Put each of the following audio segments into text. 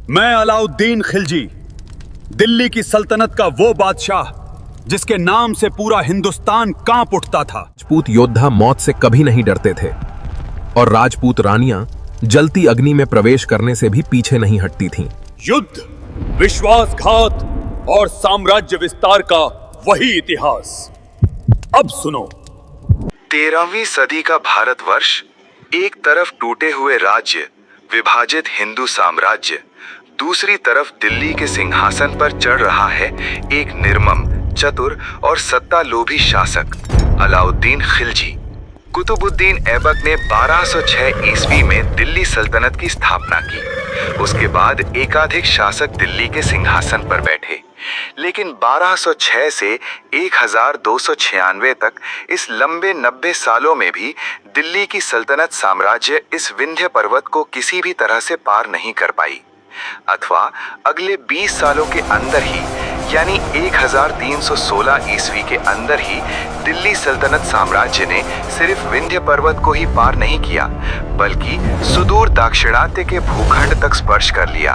मैं अलाउद्दीन खिलजी, दिल्ली की सल्तनत का वो बादशाह जिसके नाम से पूरा हिंदुस्तान कांप उठता था। राजपूत योद्धा मौत से कभी नहीं डरते थे और राजपूत रानियां जलती अग्नि में प्रवेश करने से भी पीछे नहीं हटती थीं। युद्ध, विश्वासघात और साम्राज्य विस्तार का वही इतिहास। अब सुनो। 13वीं सदी का भारतवर्ष, एक तरफ टूटे हुए राज्य, विभाजित हिंदू साम्राज्य, दूसरी तरफ दिल्ली के सिंहासन पर चढ़ रहा है एक निर्मम, चतुर और सत्तालोभी शासक, अलाउद्दीन खिलजी। कुतुबुद्दीन ऐबक ने 1206 ईस्वी में दिल्ली सल्तनत की स्थापना की। उसके बाद एकाधिक शासक दिल्ली के सिंहासन पर बैठे, लेकिन 1206 से 1296 तक इस लंबे 90 सालों में भी दिल्ली की सल्तनत साम्राज्य इस विंध्य पर्वत को किसी भी तरह से पार नहीं कर पाई। अथवा अगले 20 सालों के अंदर ही, यानी 1316 ईस्वी के अंदर ही दिल्ली सल्तनत साम्राज्य ने सिर्फ विंध्य पर्वत को ही पार नहीं किया, बल्कि सुदूर दाक्षिणात्य के भूखंड तक स्पर्श कर लिया।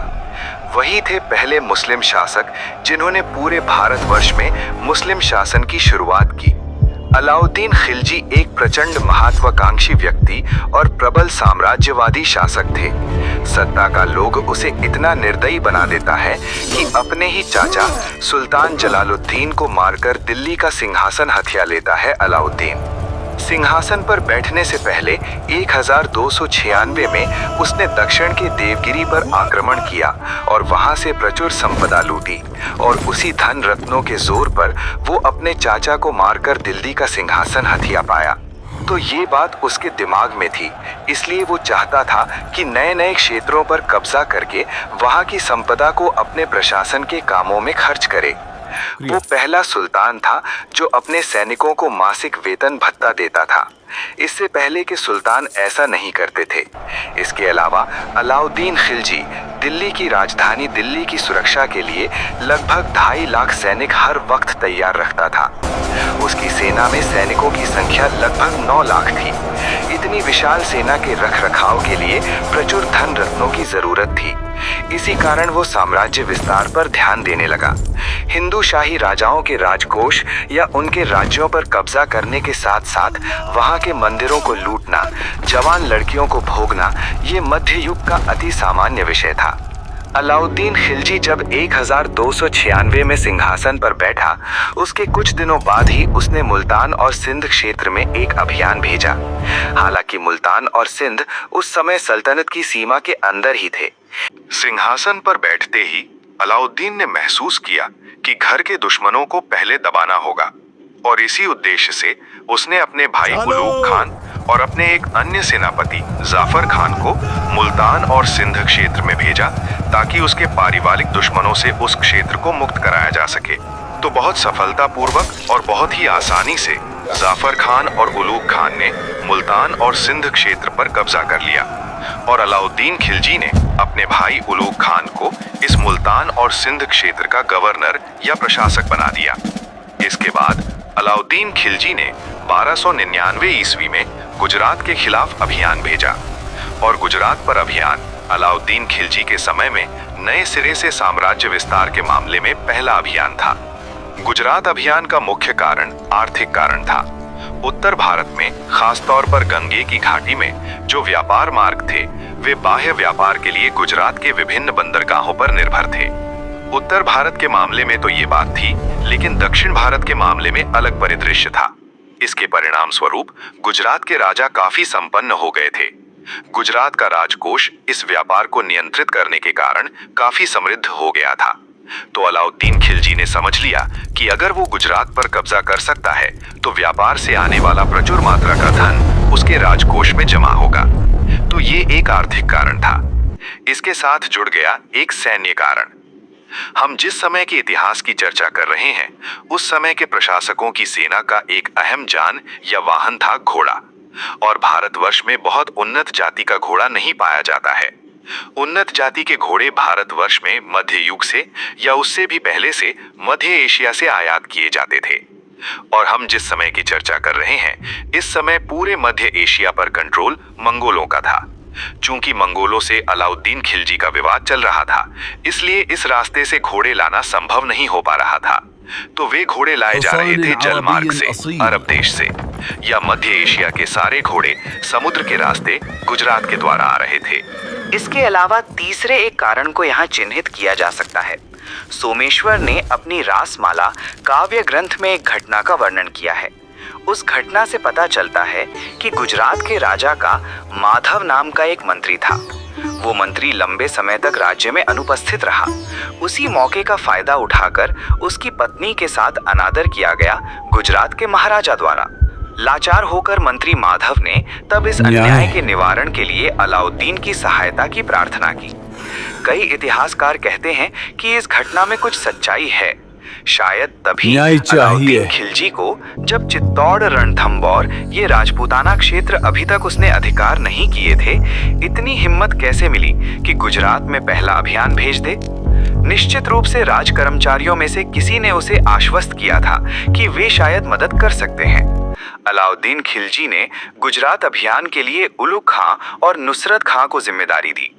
वही थे पहले मुस्लिम शासक जिन्होंने पूरे भारतवर्ष में मुस्लिम शासन की शुरुआत की। अलाउद्दीन खिलजी एक प्रचंड महत्वाकांक्षी व्यक्ति और प्रबल साम्राज्यवादी शासक थे। सत्ता का लोभ उसे इतना निर्दयी बना देता है कि अपने ही चाचा सुल्तान जलालुद्दीन को मारकर दिल्ली का सिंहासन हथिया लेता है अलाउद्दीन। सिंहासन पर बैठने से पहले 1296 में उसने दक्षिण के देवगिरी पर आक्रमण किया और वहां से प्रचुर संपदा लूटी, और उसी धन रत्नों के जोर पर वो अपने चाचा को मारकर दिल्ली का सिंहासन हथिया पाया। तो ये बात उसके दिमाग में थी, इसलिए वो चाहता था कि नए नए क्षेत्रों पर कब्जा करके वहां की संपदा को अपने प्रशासन के कामों में खर्च करे। वो पहला सुल्तान था जो अपने सैनिकों को मासिक वेतन भत्ता देता था। इससे पहले के सुल्तान ऐसा नहीं करते थे। इसके अलावा अलाउद्दीन खिलजी दिल्ली की राजधानी दिल्ली की सुरक्षा के लिए लगभग 2.5 लाख सैनिक हर वक्त तैयार रखता था। उसकी सेना में सैनिकों की संख्या लगभग 9 लाख थी। इतनी विशाल सेना के रखरखाव के लिए प्रचुर धन रत्नों की जरूरत थी। इसी कारण वो साम्राज्य विस्तार पर ध्यान देने लगा। हिंदू शाही राजाओं के राजकोष या उनके राज्यों पर कब्जा करने के साथ साथ वहां के मंदिरों को लूटना, जवान लड़कियों को भोगना, ये मध्य युग का अति सामान्य विषय था। अलाउद्दीन खिलजी जब 1296 में सिंहासन पर बैठा, उसके कुछ दिनों बाद ही उसने मुल्तान और सिंध क्षेत्र में एक अभियान भेजा। हालांकि मुल्तान और सिंध उस समय सल्तनत की सीमा के अंदर ही थे। सिंहासन पर बैठते ही अलाउद्दीन ने महसूस किया कि घर के दुश्मनों को पहले दबाना होगा, और इसी उद्देश्य से उसने अपने भाई उलूग खान और अपने एक अन्य सेनापति जाफर खान को मुल्तान और सिंध क्षेत्र में भेजा, ताकि उसके पारिवारिक दुश्मनों से उस क्षेत्र को मुक्त कराया जा सके। तो बहुत सफलतापूर्वक और बहुत ही आसानी से जाफर खान और उलूग खान ने मुल्तान और सिंध क्षेत्र पर कब्जा कर लिया, और अलाउद्दीन खिलजी ने अपने भाई उलूग खान को इस मुल्तान और सिंध क्षेत्र का गवर्नर या प्रशासक बना दिया। इसके बाद अलाउद्दीन खिलजी ने 1299 ईस्वी में गुजरात के खिलाफ अभियान भेजा, और गुजरात पर अभियान अलाउद्दीन खिलजी के समय में नए सिरे से साम्राज्य विस्तार के मामले में पहला अभियान था। गुजरात अभियान का मुख्य कारण आर्थिक कारण था। उत्तर भारत में, खासतौर पर गंगे की घाटी में जो व्यापार मार्ग थे, वे बाह्य व्यापार के लिए गुजरात के विभिन्न बंदरगाहों पर निर्भर थे। उत्तर भारत के मामले में तो ये बात थी, लेकिन दक्षिण भारत के मामले में अलग परिदृश्य था। इसके परिणाम स्वरूप गुजरात के राजा काफी संपन्न हो गए थे। गुजरात का राजकोष इस व्यापार को नियंत्रित करने के कारण काफी समृद्ध हो गया था। तो अलाउद्दीन खिलजी ने समझ लिया कि अगर वो गुजरात पर कब्जा कर सकता है, तो व्यापार से आने वाला प्रचुर मात्रा का धन उसके राजकोष में जमा होगा। तो ये एक आर्थिक कारण था। इसके साथ जुड़ गया एक सैन्य कारण। हम जिस समय के इतिहास की चर्चा कर रहे हैं, उस समय के प्रशासकों की सेना का एक अहम जान या वाहन था घोड़ा, और भारतवर्ष में बहुत उन्नत जाति का घोड़ा नहीं पाया जाता है। उन्नत जाति के घोड़े भारतवर्ष में मध्य युग से या उससे भी पहले से मध्य एशिया से आयात किए जाते थे। और हम जिस समय की चर्चा कर रहे हैं, इस समय पूरे मध्य एशिया पर कंट्रोल मंगोलों का था। चूंकि मंगोलों से अलाउद्दीन खिलजी का विवाद चल रहा था, इसलिए इस रास्ते से घोड़े लाना संभव नहीं हो पा रहा था। तो वे घोड़े लाए जा रहे थे जलमार्ग से, अरब देश से, या मध्य एशिया के सारे घोड़े समुद्र के रास्ते गुजरात के द्वारा आ रहे थे। इसके अलावा तीसरे एक कारण को यहाँ चिन्हित किया जा सकता है। सोमेश्वर ने अपनी रासमाला काव्य ग्रंथ में एक घटना का वर्णन किया है। उस घटना से पता चलता है कि गुजरात के राजा का माधव नाम का एक मंत्री था। वो मंत्री लंबे समय तक राज्य में अनुपस्थित रहा। उसी मौके का फायदा उठाकर उसकी पत्नी के साथ अनादर किया गया गुजरात के महाराजा द्वारा। लाचार होकर मंत्री माधव ने तब इस अन्याय के निवारण के लिए अलाउद्दीन की सहायता की प्रार्थना की। कई इतिहासकार कहते हैं कि इस घटना में कुछ सच्चाई है। शायद तभी अलाउद्दीन खिलजी को, जब चित्तौड़, रणथंभौर ये राजपूताना क्षेत्र अभी तक उसने अधिकार नहीं किए थे, इतनी हिम्मत कैसे मिली कि गुजरात में पहला अभियान भेज दे। निश्चित रूप से राज कर्मचारियों में से किसी ने उसे आश्वस्त किया था कि वे शायद मदद कर सकते हैं। अलाउद्दीन खिलजी ने गुजरात अभियान के लिए उलुग खां और नुसरत खां को जिम्मेदारी दी।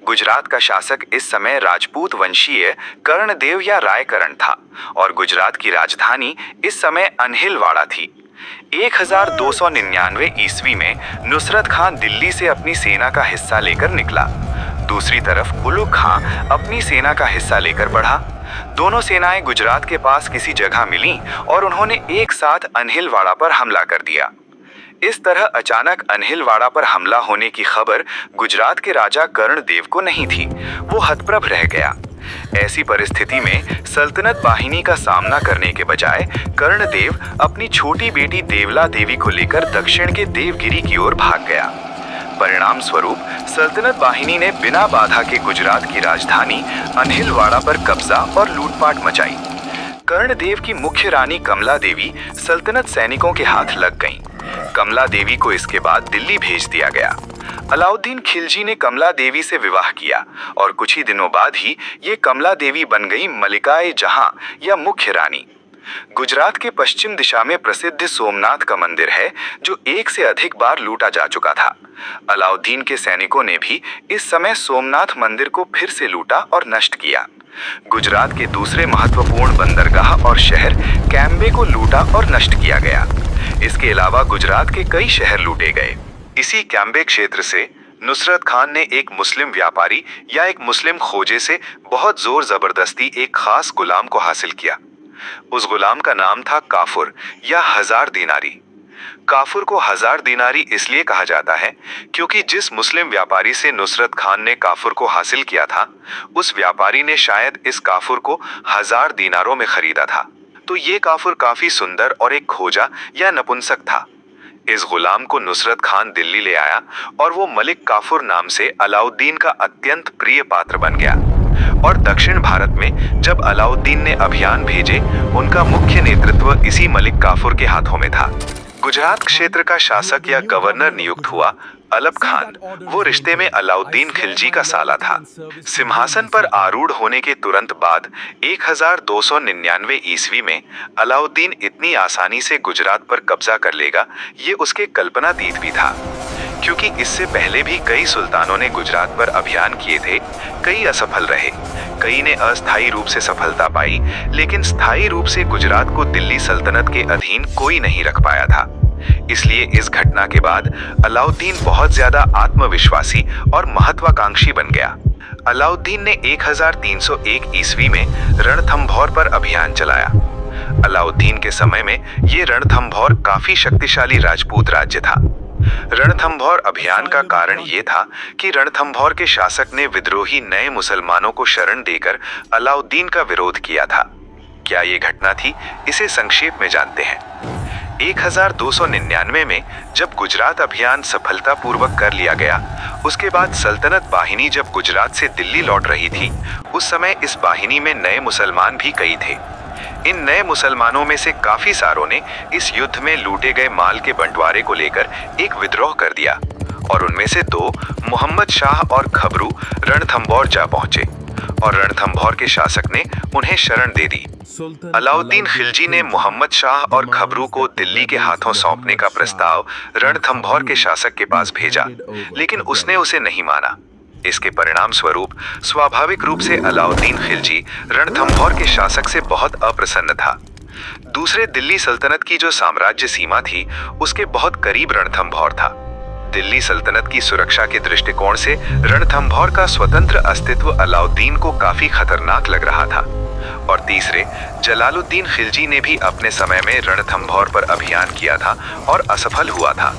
गुजरात का शासक इस समय राजपूत वंशीय कर्णदेव या रायकरण था और गुजरात की राजधानी इस समय अनहिलवाड़ा थी। 1299 ईस्वी में नुसरत खां दिल्ली से अपनी सेना का हिस्सा लेकर निकला। दूसरी तरफ उलुग खां अपनी सेना का हिस्सा लेकर बढ़ा। दोनों सेनाएं गुजरात के पास किसी जगह मिलीं और उन्होंने एक साथ अनहिलवाड़ा पर हमला कर दिया। इस तरह अचानक अनहिलवाड़ा पर हमला होने की खबर गुजरात के राजा कर्णदेव को नहीं थी। वो हतप्रभ रह गया। ऐसी परिस्थिति में सल्तनत बाहिनी का सामना करने के बजाय कर्णदेव अपनी छोटी बेटी देवला देवी को लेकर दक्षिण के देवगिरी की ओर भाग गया। परिणाम स्वरूप सल्तनत बाहिनी ने बिना बाधा के गुजरात की राजधानी अनहिलवाड़ा पर कब्जा और लूटपाट मचाई। कर्णदेव की मुख्य रानी कमला देवी सल्तनत सैनिकों के हाथ लग गईं। कमला देवी को इसके बाद दिल्ली भेज दिया गया। अलाउद्दीन खिलजी ने कमला देवी से विवाह किया और कुछ ही दिनों बाद ही ये कमला देवी बन गई मलिकाए जहां या मुख्य रानी। गुजरात के पश्चिम दिशा में प्रसिद्ध सोमनाथ का मंदिर है, जो एक से अधिक बार लूटा जा चुका था। अलाउद्दीन के सैनिकों ने भी इस समय सोमनाथ मंदिर को फिर से लूटा और नष्ट किया। गुजरात के दूसरे महत्वपूर्ण बंदरगाह और शहर कैम्बे को लूटा और नष्ट किया गया। इसके अलावा गुजरात के कई शहर लूटे गए। इसी कैम्बे क्षेत्र से नुसरत खान ने एक मुस्लिम व्यापारी या एक मुस्लिम खोजे से बहुत जोर जबरदस्ती एक खास गुलाम को हासिल किया। उस गुलाम का नाम था काफुर या 1000 दीनारी। काफुर को 1000 दीनारी इसलिए कहा जाता है क्योंकि जिस मुस्लिम व्यापारी से नुसरत खान ने काफुर को हासिल किया था, उस व्यापारी ने शायद इस काफुर को 1000 दीनारों में खरीदा था। तो ये काफुर काफी सुंदर और एक खोजा या नपुंसक था। इस गुलाम को नुसरत खान दिल्ली ले आया और वो मलिक काफुर नाम से अलाउद्दीन का अत्यंत प्रिय पात्र बन गया। और दक्षिण भारत में जब अलाउद्दीन ने अभियान भेजे, उनका मुख्य नेतृत्व इसी मलिक काफुर के हाथों में था। गुजरात क्षेत्र का शासक या गवर्नर नियुक्त हुआ अलब खान। वो रिश्ते में अलाउद्दीन खिलजी का साला था। सिंहासन पर आरूढ़ होने के तुरंत बाद 1299 ईस्वी में अलाउद्दीन इतनी आसानी से गुजरात पर कब्जा कर लेगा, ये उसके कल्पनातीत भी था। क्योंकि इससे पहले भी कई सुल्तानों ने गुजरात पर अभियान किए थे। कई असफल रहे, कई ने अस्थायी रूप से सफलता पाई, लेकिन स्थायी रूप से गुजरात को दिल्ली सल्तनत के अधीन कोई नहीं रख पाया था। इसलिए इस घटना के बाद अलाउद्दीन बहुत ज्यादा आत्मविश्वासी और महत्वाकांक्षी बन गया। अलाउद्दीन ने 1301 ईस्वी में रणथंभौर पर अभियान चलाया। अलाउद्दीन के समय में ये रणथंभौर काफी शक्तिशाली राजपूत राज्य था। रणथंभौर अभियान का कारण ये था कि रणथंभौर के शासक ने विद्रोही नए मुसलमानों को शरण देकर अलाउद्दीन का विरोध किया था। क्या ये घटना थी, इसे संक्षेप में जानते हैं। 1299 में जब गुजरात अभियान सफलतापूर्वक कर लिया गया, उसके बाद सल्तनत बाहिनी जब गुजरात से दिल्ली लौट रही थी, उस समय इस बाहिनी में नए मुसलमान भी कई थे। इन नए मुसलमानों में से काफी सारों ने इस युद्ध में लूटे गए माल के बंटवारे को लेकर एक विद्रोह कर दिया और उनमें से 2 मोहम्मद शाह और खबरू रणथंभौर जा पहुंचे और रणथंभौर के शासक ने उन्हें शरण दे दी। अलाउद्दीन खिलजी ने मोहम्मद शाह और खबरू को दिल्ली के हाथों सौंपने का प्रस्ताव रणथंभौर के शासक के पास भेजा, लेकिन उसने उसे नहीं माना। इसके परिणाम स्वरूप स्वाभाविक रूप से अलाउद्दीन खिलजी रणथंभौर के शासक से बहुत अप्रसन्न था। दूसरे दिल्ली सल्तनत की जो साम्राज्य सीमा थी उसके बहुत करीब रणथंभौर था। दिल्ली सल्तनत की सुरक्षा के दृष्टिकोण से रणथंभौर का स्वतंत्र अस्तित्व अलाउद्दीन को काफी खतरनाक लग रहा था। और तीसरे, जलालुद्दीन खिलजी ने भी अपने समय में रणथंभौर पर अभियान किया था और असफल हुआ था।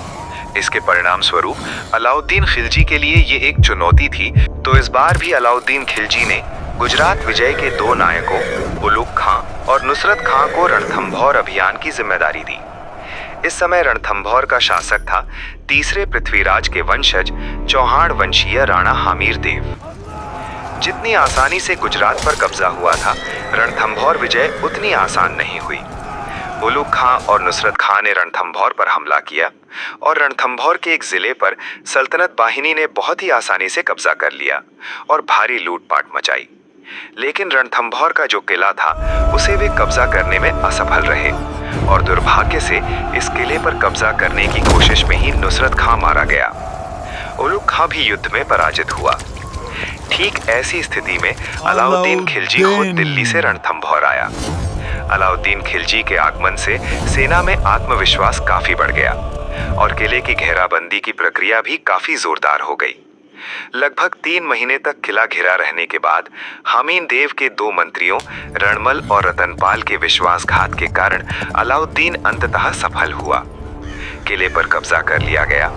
इसके परिणाम स्वरूप अलाउद्दीन खिलजी के लिए ये एक चुनौती थी। तो इस बार भी अलाउद्दीन खिलजी ने गुजरात विजय के दो नायकों उलुग खां और नुसरत खां को रणथंभौर अभियान की जिम्मेदारी दी। इस समय रणथंभौर का शासक था तीसरे पृथ्वीराज के वंशज चौहान वंशीय राणा हमीर देव। जितनी आसानी से गुजरात पर कब्जा हुआ था, रणथंभौर विजय उतनी आसान नहीं हुई। उलुग खां और नुसरत खां ने रणथंभौर पर हमला किया और रणथंभौर के एक जिले पर सल्तनत बाहिनी ने बहुत ही आसानी से कब्जा कर लिया और भारी लूटपाट मचाई। लेकिन रणथंभौर का जो किला था उसे वे कब्जा करने में असफल रहे और दुर्भाग्य से इस किले पर कब्जा करने की कोशिश में ही नुसरत खां मारा गया। उलुग खां भी युद्ध में पराजित हुआ। ठीक ऐसी स्थिति में अलाउद्दीन खिलजी खुद दिल्ली से रणथंभौर आया। अलाउद्दीन खिलजी के आगमन से सेना में आत्मविश्वास काफी बढ़ गया और किले की घेराबंदी की प्रक्रिया भी काफी जोरदार हो गई। लगभग 3 महीने तक किला घिरा रहने के बाद हमीर देव के 2 मंत्रियों रणमल और रतनपाल के विश्वासघात के कारण अलाउद्दीन अंततः सफल हुआ। किले पर कब्जा कर लिया गया।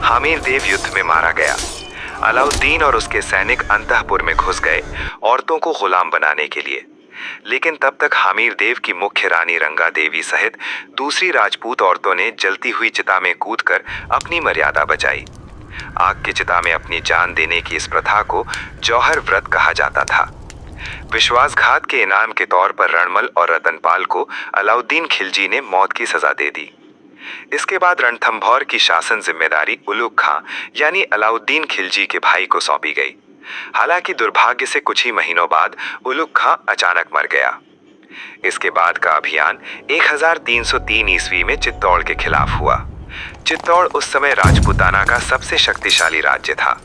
हमीर देव युद्ध में मारा गया। अलाउद्दीन और उसके सैनिक अंतःपुर में घुस गए औरतों को गुलाम बनाने के लिए। लेकिन तब तक हमीर देव की मुख्य रानी रंगा देवी सहित दूसरी राजपूत औरतों ने जलती हुई चिता में कूदकर अपनी मर्यादा बचाई। आग की चिता में अपनी जान देने की इस प्रथा को जौहर व्रत कहा जाता था। विश्वासघात के इनाम के तौर पर रणमल और रतनपाल को अलाउद्दीन खिलजी ने मौत की सजा दे दी। इसके बाद रणथंभौर की शासन जिम्मेदारी उलुग खां यानी अलाउद्दीन खिलजी के भाई को सौंपी गई। हालांकि दुर्भाग्य से कुछ ही महीनों बाद उलुग खां अचानक मर गया। इसके बाद का अभियान 1303 ईस्वी में चित्तौड़ के खिलाफ हुआ। चित्तौड़ उस समय राजपूताना का सबसे शक्तिशाली राज्य था।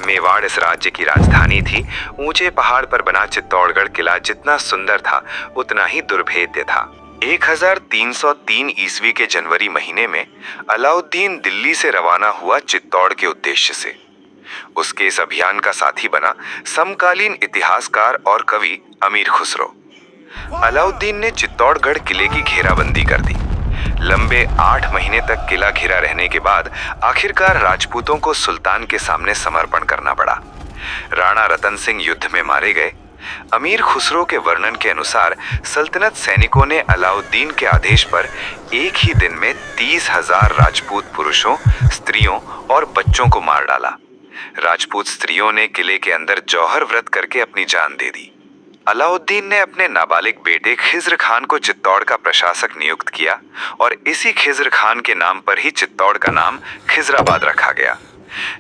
मेवाड़ इस राज्य की राजधानी थी। ऊंचे पहाड़ पर बना चित्तौड़गढ़ किला जितना सुंदर था उतना ही दुर्भेद्य था। 1303 ईस्वी के जनवरी महीने में अलाउद्दीन दिल्ली से रवाना हुआ चित्तौड़ के उद्देश्य से। उसके इस अभियान का साथी बना समकालीन इतिहासकार और कवि अमीर खुसरो। अलाउद्दीन ने चित्तौड़गढ़ किले की घेराबंदी कर दी। लंबे 8 महीने तक किला घिरा रहने के बाद आखिरकार राजपूतों को सुल्तान के सामने समर्पण करना पड़ा। राणा रतन सिंह युद्ध में मारे गए। अमीर खुसरो के वर्णन के अनुसार सल्तनत सैनिकों ने अलाउद्दीन के आदेश पर एक ही दिन में 30,000 राजपूत पुरुषों, स्त्रियों और बच्चों को मार डाला। राजपूत स्त्रियों ने किले के अंदर जौहर व्रत करके अपनी जान दे दी। अलाउद्दीन ने अपने नाबालिग बेटे खिज्र खान को चित्तौड़ का प्रशासक नियुक्त किया और इसी खिज्र खान के नाम पर ही चित्तौड़ का नाम खिजराबाद रखा गया।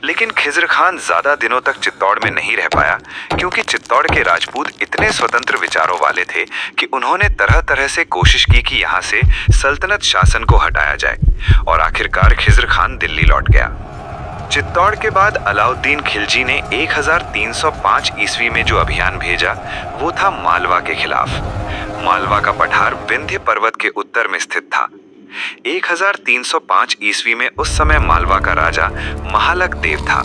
लेकिन खिज्र खान ज्यादा दिनों तक चित्तौड़ में नहीं रह पाया क्योंकि चित्तौड़ के राजपूत इतने स्वतंत्र विचारों वाले थे कि उन्होंने तरह तरह से कोशिश की कि यहाँ से सल्तनत शासन को हटाया जाए और आखिरकार खिज्र खान दिल्ली लौट गया। चित्तौड़ के बाद अलाउद्दीन खिलजी ने 1305 ईस्वी में जो अभियान भेजा वो था मालवा के खिलाफ। मालवा का पठार विंध्य पर्वत के उत्तर में स्थित था। 1305 ईस्वी में उस समय मालवा का राजा महालक देव था।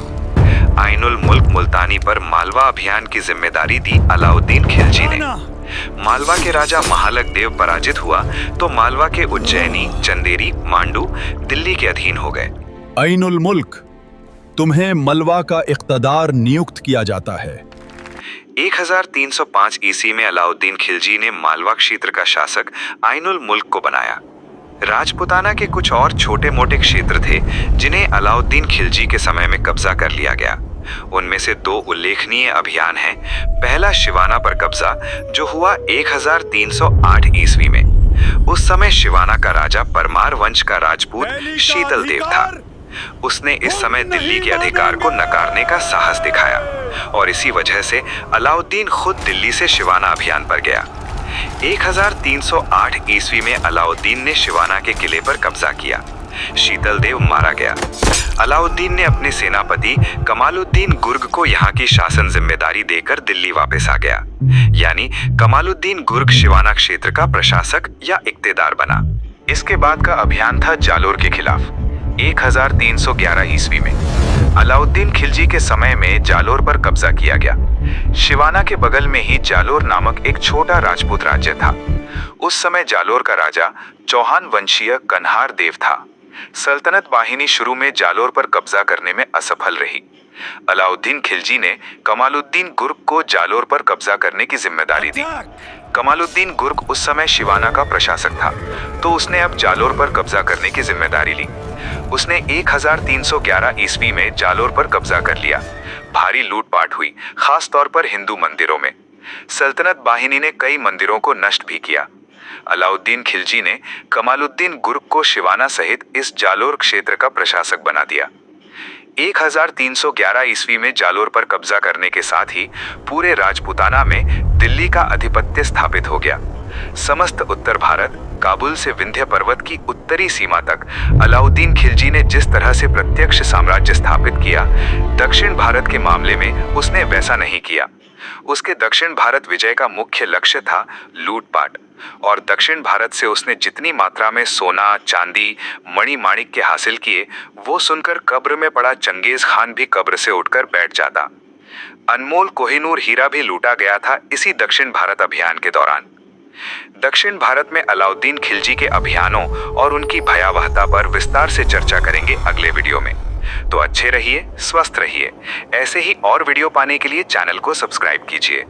आइनुल मुल्क मुल्तानी पर मालवा अभियान की जिम्मेदारी दी अलाउद्दीन खिलजी ने। मालवा के राजा महालक देव पराजित हुआ तो मालवा के उज्जैनी, चंदेरी, मांडू दिल्ली के अधीन हो गए। आइनुल मुल्क, तुम्हें मलवा का इख्तदार नियुक्त किया जाता है। 1305 ईस्वी में अलाउद्दीन खिलजी ने मालवा क्षेत्र का शासक आइनुल मुल्क को बनाया। राजपूताना के कुछ और छोटे मोटे क्षेत्र थे जिन्हें अलाउद्दीन खिलजी के समय में कब्जा कर लिया गया। उनमें से 2 उल्लेखनीय अभियान हैं। पहला शिवाना पर कब्जा जो हुआ 1308 ईस्वी में। उस समय शिवाना का राजा परमार वंश का राजपूत शीतल देव था। उसने इस समय दिल्ली के अधिकार को नकारने का साहस दिखाया और इसी वजह से अलाउद्दीन खुद दिल्ली से शिवाना अभियान पर गया। 1308 ईस्वी में अलाउद्दीन ने शिवाना के किले पर कब्जा किया। शीतल देव मारा गया। अलाउद्दीन ने अपने सेनापति कमालुद्दीन गुर्ग को यहाँ की शासन जिम्मेदारी देकर दिल्ली वापस आ गया। यानी कमालुद्दीन गुर्ग शिवाना क्षेत्र का प्रशासक या इक्तेदार बना। इसके बाद का अभियान था जालोर के खिलाफ। 1311 ईस्वी में अलाउद्दीन खिलजी के समय में जालोर पर कब्जा किया गया। शिवाना के बगल में ही जालोर नामक एक छोटा राजपूत राज्य था। उस समय जालोर का राजा चौहान वंशीय कन्हार देव था। सल्तनत वाहिनी शुरू में जालोर पर कब्जा करने में असफल रही। अलाउद्दीन खिलजी ने कमालुद्दीन गुर्ग को जालोर पर कब्जा करने की जिम्मेदारी दी। कमालुद्दीन गुर्ग उस समय शिवाना का प्रशासक था, तो उसने अब जालोर पर कब्जा करने की जिम्मेदारी ली। उसने 1311 ईस्वी में जालोर पर कब्जा कर लिया। भारी लूटपाट हुई, खास तौर पर हिंदू मंदिरों में। सल्तनत वाहिनी ने कई मंदिरों को नष्ट भी किया। अलाउद्दीन खिलजी ने कमालुद्दीन गुर्ग को शिवाना सहित इस जालोर क्षेत्र का प्रशासक बना दिया। 1311 ईस्वी में जालोर पर कब्जा करने के साथ ही पूरे राजपूताना में दिल्ली का आधिपत्य स्थापित हो गया। समस्त उत्तर भारत, काबुल से विंध्य पर्वत की उत्तरी सीमा तक अलाउद्दीन खिलजी ने जिस तरह से प्रत्यक्ष साम्राज्य स्थापित किया, दक्षिण भारत के मामले में उसने वैसा नहीं किया। उसके दक्षिण भारत विजय का मुख्य लक्ष्य था लूटपाट, और दक्षिण भारत से उसने जितनी मात्रा में सोना, चांदी, मणि माणिक्य हासिल किए, वो सुनकर कब्र में पड़ा चंगेज खान भी कब्र से उठकर बैठ जाता। अनमोल कोहिनूर हीरा भी लूटा गया था इसी दक्षिण भारत अभियान के दौरान। दक्षिण भारत में अलाउद्दीन खिलजी के अभियानों और उनकी भयावहता पर विस्तार से चर्चा करेंगे अगले वीडियो में। तो अच्छे रहिए, स्वस्थ रहिए। ऐसे ही और वीडियो पाने के लिए चैनल को सब्सक्राइब कीजिए।